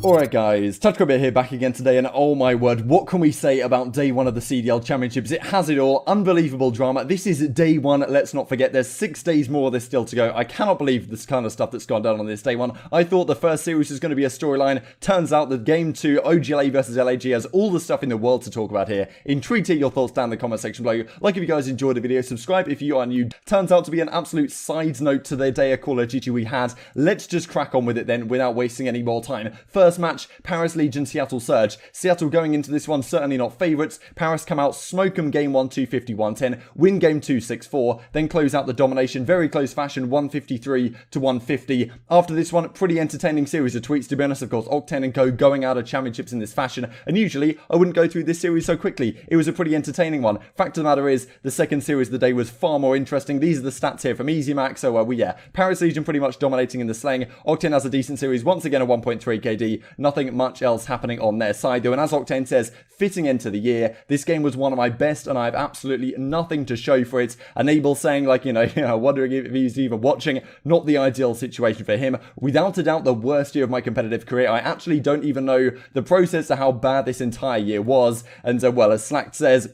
Alright guys, TouchCrabber here back again today, and oh my word, what can we say about day one of the CDL Championships? It has it all, unbelievable drama. This is day one, let's not forget there's 6 days more of this still to go. I cannot believe this kind of stuff that's gone down on this day one. I thought the first series was going to be a storyline, turns out that game 2, OGLA versus LAG, has all the stuff in the world to talk about here. Intrigued to hear your thoughts down in the comment section below. Like if you guys enjoyed the video, subscribe if you are new. Turns out to be an absolute side note to the day of Call of Duty we had. Let's just crack on with it then without wasting any more time. First match, Paris Legion, Seattle Surge. Seattle going into this one certainly not favourites. Paris come out, smoke 'em game 1, 250-110, win game 2, 6-4, then close out the domination, very close fashion, 153 to 150. After this one, pretty entertaining series of tweets, to be honest. Of course, Octane and Co going out of championships in this fashion, and usually I wouldn't go through this series so quickly. It was a pretty entertaining one. Fact of the matter is, the second series of the day was far more interesting. These are the stats here from EasyMac, so yeah, Paris Legion pretty much dominating in the slaying. Octane has a decent series, once again a 1.3 KD, nothing much else happening on their side though, and as Octane says, fitting into the year, this game was one of my best and I have absolutely nothing to show for it. Enable saying like, wondering if he's even watching, not the ideal situation for him. Without a doubt the worst year of my competitive career. I actually don't even know the process to how bad this entire year was, and well, as Slack says,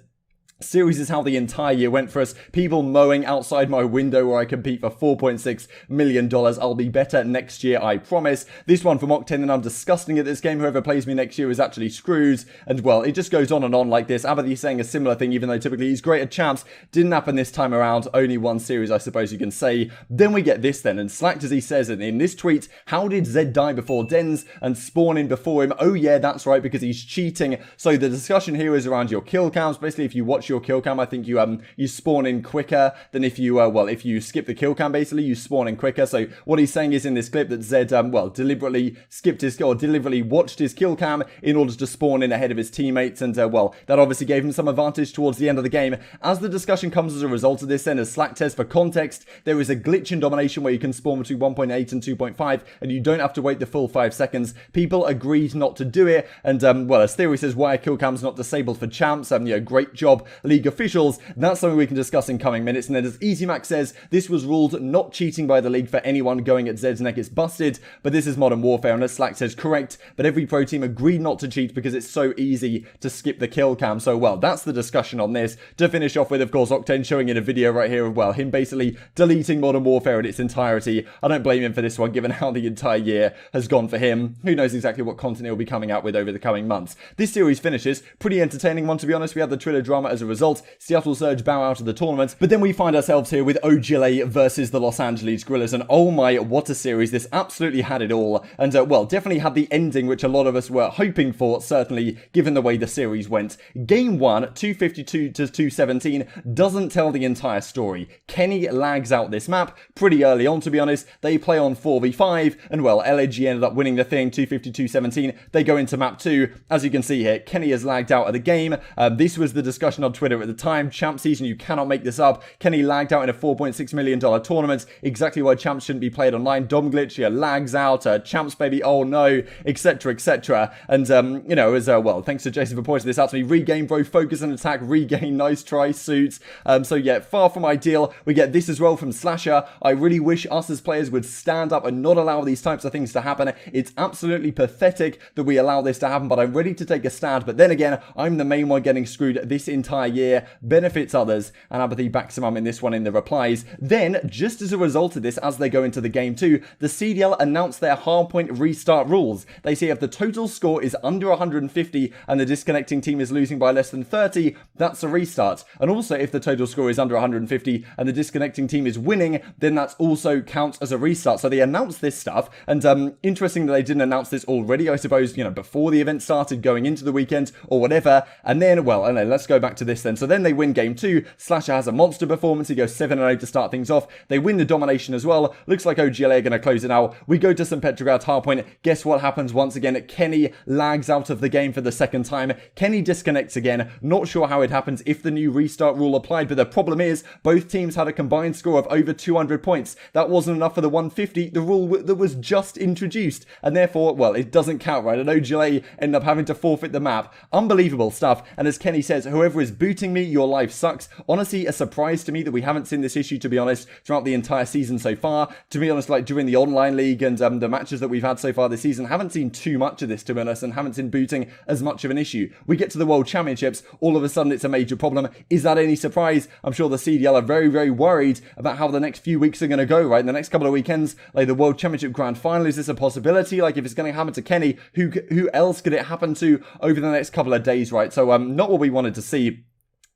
series is how the entire year went for us. People mowing outside my window where I compete for $4.6 million. I'll be better next year, I promise. This one from Octane, and I'm disgusting at this game. Whoever plays me next year is actually screwed. And well, it just goes on and on like this. Abadhi saying a similar thing, even though typically he's great at champs. Didn't happen this time around. Only one series, I suppose you can say. Then we get this then, and Slacked, as he says in this tweet, how did Zed die before Dens and spawn in before him? Oh yeah, that's right, because he's cheating. So the discussion here is around your kill counts. Basically, if you watch your kill cam, I think you spawn in quicker than if you if you skip the kill cam. Basically you spawn in quicker. So what he's saying is in this clip that Zed deliberately skipped his, or deliberately watched his kill cam in order to spawn in ahead of his teammates, and that obviously gave him some advantage towards the end of the game. As the discussion comes as a result of this, then, as Slack says, for context, there is a glitch in domination where you can spawn between 1.8 and 2.5 and you don't have to wait the full 5 seconds. People agreed not to do it, and as Theory says, why are kill cams not disabled for champs? Great job, League officials. That's something we can discuss in coming minutes. And then, as EasyMac says, this was ruled not cheating by the league. For anyone going at Zed's neck, it's busted, but this is Modern Warfare. And as Slack says, correct, but every pro team agreed not to cheat because it's so easy to skip the kill cam. So that's the discussion on this. To finish off with, of course, Octane showing in a video right here of him basically deleting Modern Warfare in its entirety. I don't blame him for this one, given how the entire year has gone for him. Who knows exactly what content he'll be coming out with over the coming months. This series finishes, pretty entertaining one, to be honest. We had the Twitter drama as a result. Seattle Surge bow out of the tournament, but then we find ourselves here with OGLA versus the Los Angeles Guerrillas, and oh my, what a series. This absolutely had it all, and definitely had the ending which a lot of us were hoping for, certainly given the way the series went. Game 1, 252 to 217, doesn't tell the entire story. Kenny lags out this map pretty early on, to be honest. They play on 4v5, and LAG ended up winning the thing, 252-17. They go into map 2. As you can see here, Kenny has lagged out of the game. This was the discussion on Twitter at the time. Champ season, you cannot make this up. Kenny lagged out in a $4.6 million tournament. Exactly why champs shouldn't be played online. Dom glitch, lags out. Champs baby, oh no, etc, etc. And thanks to Jason for pointing this out to me. Regain, bro, focus and attack. Regain, nice try, suits. So yeah, far from ideal. We get this as well from Slasher. I really wish us as players would stand up and not allow these types of things to happen. It's absolutely pathetic that we allow this to happen, but I'm ready to take a stand. But then again, I'm the main one getting screwed this entire year. Benefits others, and Apathy backs him up in this one in the replies. Then, just as a result of this, as they go into the game 2, the CDL announced their hardpoint restart rules. They say if the total score is under 150 and the disconnecting team is losing by less than 30, that's a restart. And also, if the total score is under 150 and the disconnecting team is winning, then that's also counts as a restart. So they announced this stuff, and interesting that they didn't announce this already, I suppose, before the event started, going into the weekend or whatever. And then, let's go back to this then. So then they win game 2. Slasher has a monster performance. He goes 7-0 to start things off. They win the domination as well. Looks like OGLA are going to close it out. We go to St. Petrograd's hardpoint. Guess what happens once again? Kenny lags out of the game for the second time. Kenny disconnects again. Not sure how it happens if the new restart rule applied, but the problem is both teams had a combined score of over 200 points. That wasn't enough for the 150, the rule that was just introduced, and therefore, it doesn't count, right? And OGLA end up having to forfeit the map. Unbelievable stuff. And as Kenny says, whoever is booting me, your life sucks. Honestly, a surprise to me that we haven't seen this issue, to be honest, throughout the entire season so far. To be honest, like during the online league and the matches that we've had so far this season, haven't seen too much of this, to be honest, and haven't seen booting as much of an issue. We get to the World Championships, all of a sudden it's a major problem. Is that any surprise? I'm sure the CDL are very, very worried about how the next few weeks are going to go, right? In the next couple of weekends, like the World Championship Grand Final, is this a possibility? Like if it's going to happen to Kenny, who else could it happen to over the next couple of days, right? So not what we wanted to see.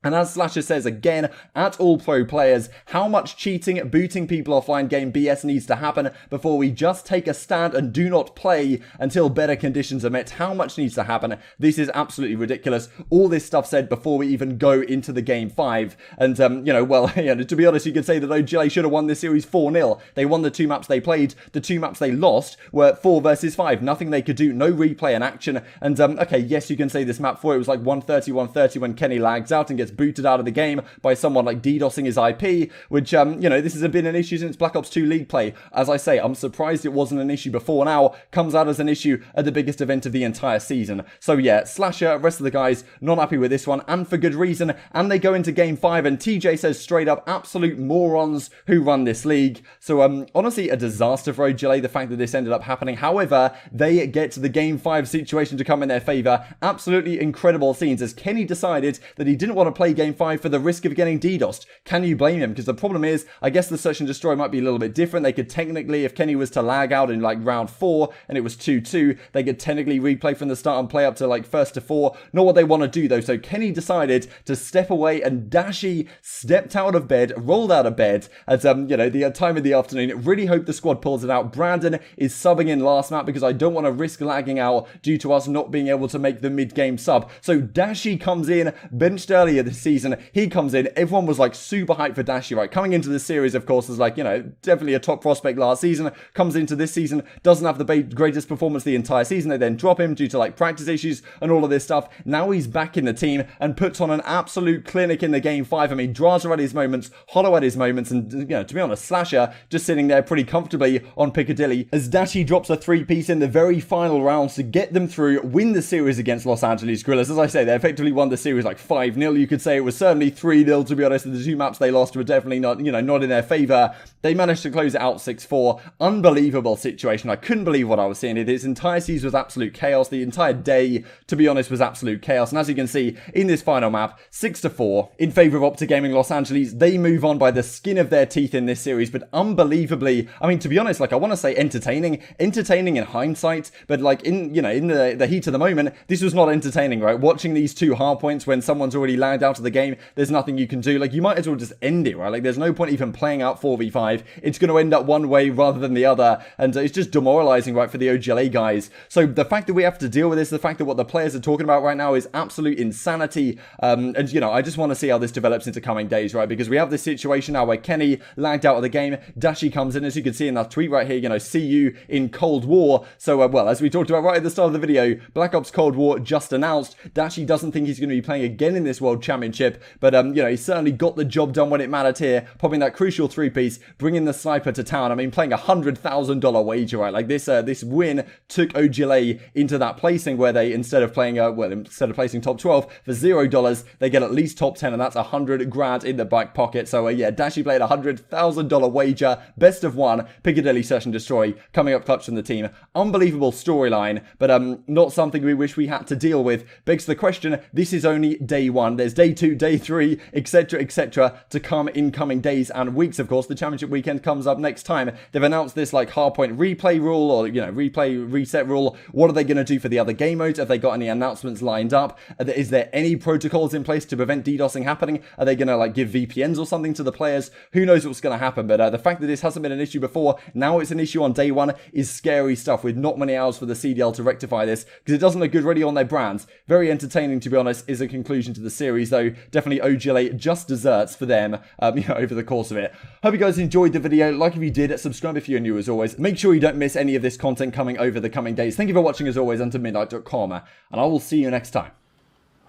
And as Slasher says again, at all pro players, how much cheating, booting people offline game BS needs to happen before we just take a stand and do not play until better conditions are met? How much needs to happen? This is absolutely ridiculous. All this stuff said before we even go into the game 5. And, you know, well, to be honest, you could say that OGLA should have won this series 4-0. They won the 2 maps they played. The 2 maps they lost were 4 versus 5. Nothing they could do. No replay in action. And, okay, yes, you can say this map 4, it was like 130 when Kenny lags out and gets booted out of the game by someone like DDoSing his IP, which, you know, this has been an issue since Black Ops 2 League play. As I say, I'm surprised it wasn't an issue before now. Comes out as an issue at the biggest event of the entire season. So yeah, Slasher, rest of the guys, not happy with this one, and for good reason. And they go into game 5, and TJ says straight up, absolute morons who run this league. So, honestly, a disaster for OGLA, the fact that this ended up happening. However, they get the game 5 situation to come in their favor. Absolutely incredible scenes as Kenny decided that he didn't want to play game 5 for the risk of getting DDoSed. Can you blame him? Because the problem is, I guess the search and destroy might be a little bit different. They could technically, if Kenny was to lag out in like round 4 and it was 2-2, they could technically replay from the start and play up to like first to 4. Not what they want to do though. So Kenny decided to step away, and Dashy stepped out of bed, rolled out of bed at you know, the time of the afternoon. Really hope the squad pulls it out. Brandon is subbing in last map because I don't want to risk lagging out due to us not being able to make the mid-game sub. So Dashy comes in, benched earlier this season. He comes in. Everyone was like super hyped for Dashy, right? Coming into this series, of course, is like, you know, definitely a top prospect last season. Comes into this season, doesn't have the greatest performance the entire season. They then drop him due to like practice issues and all of this stuff. Now he's back in the team and puts on an absolute clinic in the game 5. I mean, Draws are at his moments, Hollow at his moments, and, you know, to be honest, Slasher just sitting there pretty comfortably on Piccadilly as Dashy drops a 3-piece in the very final rounds to get them through, win the series against Los Angeles Guerrillas. As I say, they effectively won the series like 5-0. You could say it was certainly 3-0, to be honest. The 2 maps they lost were definitely not, you know, not in their favor. They managed to close it out 6-4. Unbelievable situation. I couldn't believe what I was seeing. This entire season was absolute chaos. The entire day, to be honest, was absolute chaos. And as you can see in this final map, 6-4 in favor of OpTic Gaming Los Angeles. They move on by the skin of their teeth in this series, but unbelievably, I mean, to be honest, like, I want to say entertaining in hindsight, but like in, you know, in the heat of the moment, this was not entertaining, right? Watching these 2 hard points when someone's already lagged out of the game, there's nothing you can do. Like, you might as well just end it, right? Like, there's no point even playing out 4v5. It's going to end up one way rather than the other, and it's just demoralizing, right, for the OGLA guys. So the fact that we have to deal with this, the fact that what the players are talking about right now is absolute insanity, and, you know, I just want to see how this develops into coming days, right? Because we have this situation now where Kenny lagged out of the game, Dashy comes in, as you can see in that tweet right here, you know, see you in Cold War. So, well, as we talked about right at the start of the video, Black Ops Cold War just announced. Dashy doesn't think he's going to be playing again in this World Championship, but, you know, he certainly got the job done when it mattered here, popping that crucial 3-piece, bringing the sniper to town. I mean, playing a $100,000 wager, right? Like, this win took OGLA into that placing where they, instead of playing, instead of placing top 12 for $0, they get at least top 10, and that's 100 grand in the back pocket. So, yeah, Dashy played a $100,000 wager, best of 1, Piccadilly Search and Destroy, coming up clutch from the team. Unbelievable storyline, but not something we wish we had to deal with. Begs the question, this is only day 1. There's day 2, day 3, etc., to come in coming days and weeks. Of course, the championship weekend comes up next time. They've announced this like hardpoint replay rule, or, you know, replay reset rule. What are they going to do for the other game modes? Have they got any announcements lined up? Is there any protocols in place to prevent DDoSing happening? Are they going to like give VPNs or something to the players? Who knows what's going to happen? But the fact that this hasn't been an issue before, now it's an issue on day 1, is scary stuff, with not many hours for the CDL to rectify this, because it doesn't look good really on their brands. Very entertaining, to be honest, is a conclusion to the series, though definitely OGLA just desserts for them, you know, over the course of it. Hope you guys enjoyed the video. Like if you did, subscribe if you're new as always. Make sure you don't miss any of this content coming over the coming days. Thank you for watching as always, until midnight.com, and I will see you next time.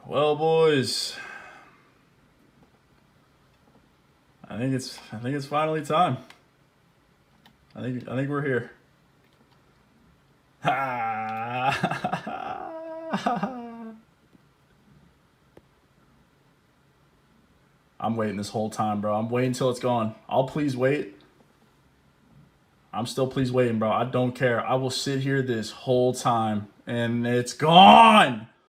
Well, boys, I think it's finally time. I think we're here. Ha! I'm waiting this whole time, bro. I'm waiting until it's gone. I'll please wait. I'm still please waiting, bro. I don't care. I will sit here this whole time. And it's gone.